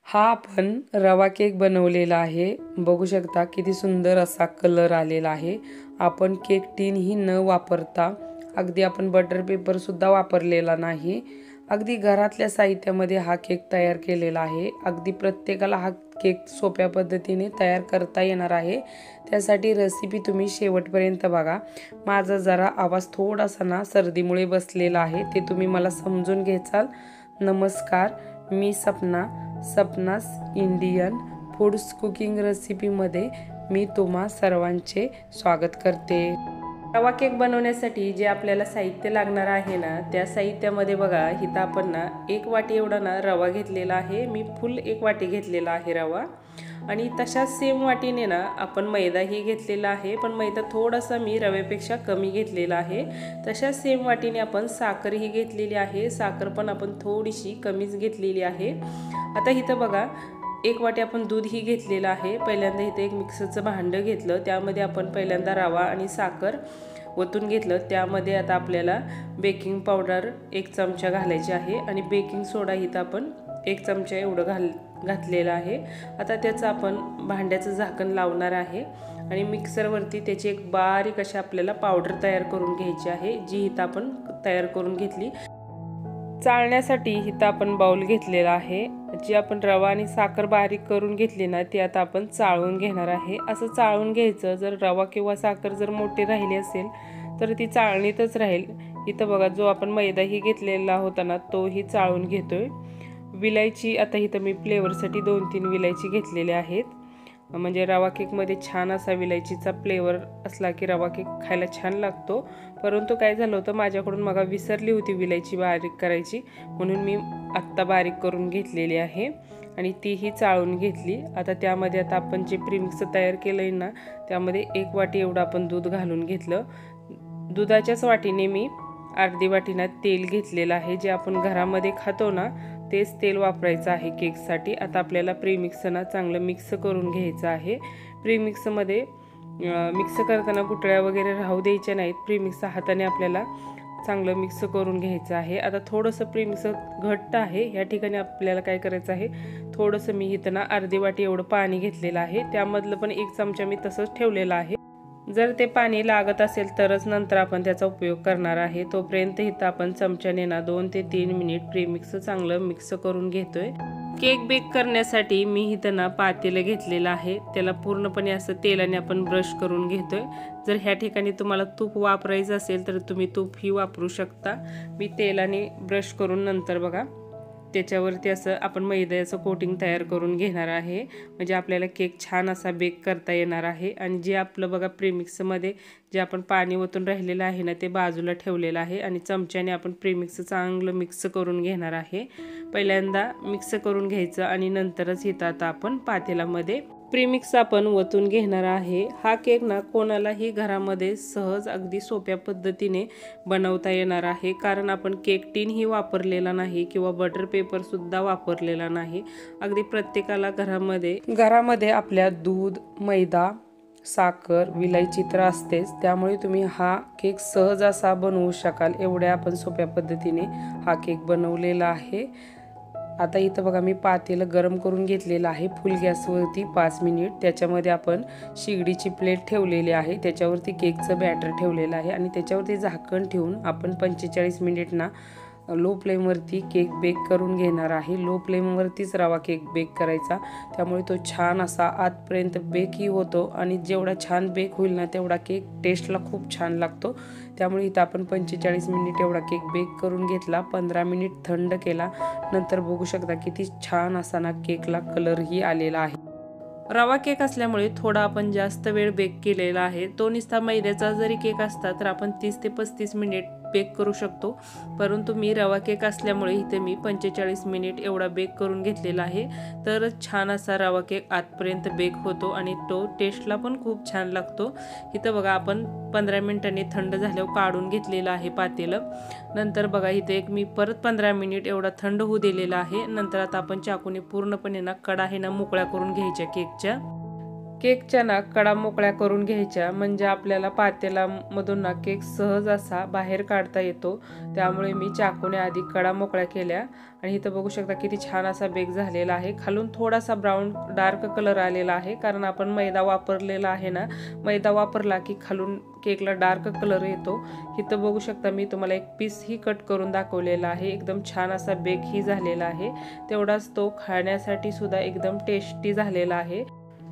हा आपण रवा केक बनवलेला आहे। बघू शकता किती सुंदर असा कलर आलेला आहे। आपण केक टीन ही न वापरता अगदी आपण बटर पेपर सुद्धा वापरलेला नाही। अगदी घरातल्या साहित्यामध्ये हा केक तयार केलेला आहे। अगदी प्रत्येकाला हा केक सोप्या पद्धतीने तयार करता येणार आहे। त्यासाठी रेसिपी तुम्ही शेवटपर्यंत बघा। माझा जरा आवाज थोडासा ना सर्दीमुळे बसलेला आहे, ते तुम्ही मला समजून घ्याल। नमस्कार, मी सपनास इंडियन फूड्स कुकिंग रेसिपीमध्ये मी तुम्हा सर्वांचे स्वागत करते। रवा केक बनवण्यासाठी जे आपल्याला साहित्य लागणार आहे ना, त्या साहित्यामध्ये बघा इथं आपण ना 1 वाटी एवढा ना रवा घेतलेला आहे। मी फुल 1 वाटी घेतलेला आहे रवा। आणि तशाच सेम वाटीने ना आपण मैदाही घेतलेला आहे, पण मैदा थोडासा मी रव्यापेक्षा कमी घेतलेला आहे। तशाच सेम वाटीने आपण साखर ही घेतलेली आहे। साखर पण आपण थोडीशी कमीच घेतलेली आहे। आता इथं बघा 1 वाटी आपण दूध ही घेतलेलं आहे। पहिल्यांदा इथे एक मिक्सरचं भांडं घेतलं, त्यामध्ये आपण पहिल्यांदा रवा आणि साखर ओतून घेतलं। त्यामध्ये आता आपल्याला बेकिंग पावडर 1 चमचा घालायची आहे आणि बेकिंग सोडा इथं आपण 1 चमचा एवढं घातलेला आहे। आता त्याचं आपण भांड्याचं झाकण लावणार आहे आणि मिक्सरवरती त्याची एक बारीक अशी आपल्याला पावडर तयार करून घ्यायची आहे, जी इथं आपण तयार करून घेतली। चाळण्यासाठी इथं आपण बाउल घेतलेला आहे। जी आपण रवा आणि साखर बारीक करून घेतली ना, ती आता आपण चाळून घेणार आहे। असं चाळून घ्यायचं। जर रवा किंवा साखर जर मोठी राहिली असेल तर ती चाळणीतच राहील। इथं बघा जो आपण मैदाही घेतलेला होता ना, तोही चाळून घेतोय। विलायची आता इथं मी फ्लेवरसाठी 2-3 विलायची घेतलेले आहेत, म्हणजे रवा केकमध्ये छान असा विलायचीचा फ्लेवर असला की रवा केक खायला छान लागतो। परंतु काय झालं होतं, माझ्याकडून मग विसरली होती विलायची बारीक करायची, म्हणून मी आत्ता बारीक करून घेतलेली आहे आणि तीही चाळून घेतली। आता त्यामध्ये आता आपण जे प्रीमिक्स तयार केलंय ना, त्यामध्ये 1 वाटी एवढं आपण दूध घालून घेतलं। दुधाच्याच वाटीने मी अर्धी वाटीना तेल घेतलेलं आहे। जे आपण घरामध्ये खातो ना, तेच तेल वापरायचं आहे केकसाठी। आता आपल्याला प्रीमिक्सना चांगलं मिक्स करून घ्यायचं आहे। प्रीमिक्समध्ये मिक्स करताना गुठळ्या वगैरे राहू द्यायच्या नाहीत। प्रीमिक्स हाताने आपल्याला चांगलं मिक्स करून घ्यायचं आहे। आता थोडंसं प्रीमिक्स घट्ट आहे, या ठिकाणी आपल्याला काय करायचं आहे, थोडंसं मी इथं ना अर्धी वाटी एवढं पाणी घेतलेलं आहे। त्यामधलं पण 1 चमचा मी तसंच ठेवलेलं आहे। जर ते पाणी लागत असेल तरच नंतर आपण त्याचा उपयोग करणार आहे। तोपर्यंत इथं आपण चमच्याने ना 2 ते 3 मिनिट प्रीमिक्स चांगलं मिक्स करून घेतोय। केक बेक करण्यासाठी मी इथं ना पातेलं घेतलेलं आहे, त्याला पूर्णपणे असं तेलाने आपण ब्रश करून घेतोय। जर ह्या ठिकाणी तुम्हाला तूप वापरायचं असेल तर तुम्ही तूपही वापरू शकता। मी तेलाने ब्रश करून नंतर बघा त्याच्यावरती असं आपण मैद्याचं कोटिंग तयार करून घेणार आहे, म्हणजे आपल्याला केक छान असा बेक करता येणार आहे। आणि जे आपलं बघा प्रीमिक्समध्ये जे आपण पाणी ओतून राहिलेलं आहे ना, ते बाजूला ठेवलेलं आहे आणि चमच्याने आपण प्रीमिक्स चांगलं मिक्स करून घेणार आहे। पहिल्यांदा मिक्स करून घ्यायचं आणि नंतरच इथं आता आपण पातेल्यामध्ये प्रीमिक्स आपण ओतून घेणार आहे। हा केक ना कोणालाही घरामध्ये सहज अगदी सोप्या पद्धतीने बनवता येणार आहे, कारण आपण केक टीन ही वापरलेला नाही किंवा बटर पेपर सुद्धा वापरलेला नाही। अगदी प्रत्येकाला घरामध्ये आपल्या दूध, मैदा, साखर, विलायची तर असतेच, त्यामुळे तुम्ही हा केक सहज असा बनवू शकाल। एवढ्या आपण सोप्या पद्धतीने हा केक बनवलेला आहे। आता इथं बघा मी पातेलं गरम करून घेतलेलं आहे फुल गॅसवरती 5 मिनिट। त्याच्यामध्ये आपण शिगडीची प्लेट ठेवलेली आहे, त्याच्यावरती केकचं बॅटर ठेवलेलं आहे आणि त्याच्यावरती झाकण ठेवून आपण 45 मिनिट ना लो फ्लेमवरती केक बेक करून घेणार आहे। लो फ्लेमवरतीच रवा केक बेक करायचा, त्यामुळे तो छान असा आतपर्यंत बेकही होतो आणि जेवढा छान बेक होईल ना, तेवढा केक टेस्टला खूप छान लागतो। त्यामुळे इथं आपण 45 मिनिट एवढा केक बेक करून घेतला। 15 मिनिट थंड केला, नंतर बघू शकता किती छान असा ना केकला कलरही आलेला आहे। रवा केक असल्यामुळे थोडा आपण जास्त वेळ बेक केलेला आहे। तो नुसता मैद्याचा जरी केक असता तर आपण 30 ते 35 मिनिट बेक करू शकतो, परंतु मी रवा केक असल्यामुळे इथे मी 45 मिनिट एवढा बेक करून घेतलेला आहे। तर छान असा रवा केक आतपर्यंत बेक होतो आणि तो टेस्टला पण खूप छान लागतो। इथं बघा आपण 15 मिनिटांनी थंड झाल्यावर काढून घेतलेलं आहे पातेलं। नंतर बघा इथे एक मी परत 15 मिनिट एवढा थंड होऊ दिलेला आहे। नंतर आता आपण चाकूने पूर्णपणे ना कडा आहे ना मोकळ्या करून घ्यायच्या केकच्या। केकच्या ना कडा मोकळ्या करून घ्यायच्या, म्हणजे आपल्याला पातेल्यामधून ना केक सहज असा बाहेर काढता येतो. त्यामुळे मी चाकूने आधी कडा मोकळ्या केल्या आणि इथं बघू शकता किती छान असा बेक झालेला आहे. खालून थोडासा ब्राऊन डार्क कलर आलेला आहे, कारण आपण मैदा वापरलेला आहे ना. मैदा वापरला की खालून केकला डार्क कलर येतो. इथं बघू शकता मी तुम्हाला एक पीस ही कट करून दाखवलेला आहे. एकदम छान असा बेक ही झालेला आहे. तेवढाच तो खाण्यासाठी सुद्धा एकदम टेस्टी झालेला आहे.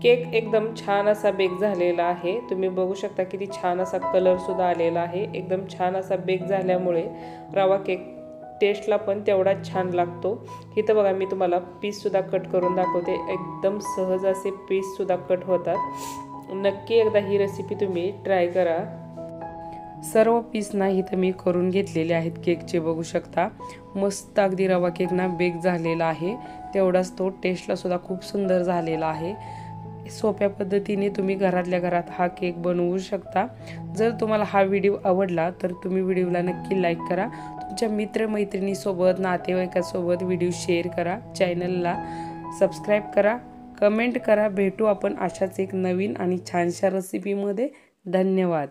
केक एकदम छान असा बेक झालेला आहे. तुम्ही बघू शकता किती छान असा कलर सुद्धा आलेला आहे. एकदम छान असा बेक झाल्यामुळे रवा केक टेस्टला पण तेवढाच छान लागतो. इथं बघा मी तुम्हाला पीस सुद्धा कट करून दाखवते. एकदम सहज असे पीस सुद्धा कट होतात. नक्की एकदा ही रेसिपी तुम्ही ट्राय करा. सर्व पीस ना इथं मी करून घेतलेले आहेत केकचे. बघू शकता मस्त अगदी रवा केक ना बेक झालेला आहे. तेवढाच तो टेस्टला सुद्धा खूप सुंदर झालेला आहे. सोप्या पद्धतीने तुम्ही घरातल्या घरात हा केक बनवू शकता. जर तुम्हाला हा व्हिडिओ आवडला तर तुम्ही व्हिडिओला नक्की लाईक करा. तुमच्या मित्रमैत्रिणीसोबत नातेवाईकासोबत व्हिडिओ शेअर करा. चॅनलला सबस्क्राईब करा, कमेंट करा. भेटू आपण अशाच एक नवीन आणि छानशा रेसिपीमध्ये. धन्यवाद.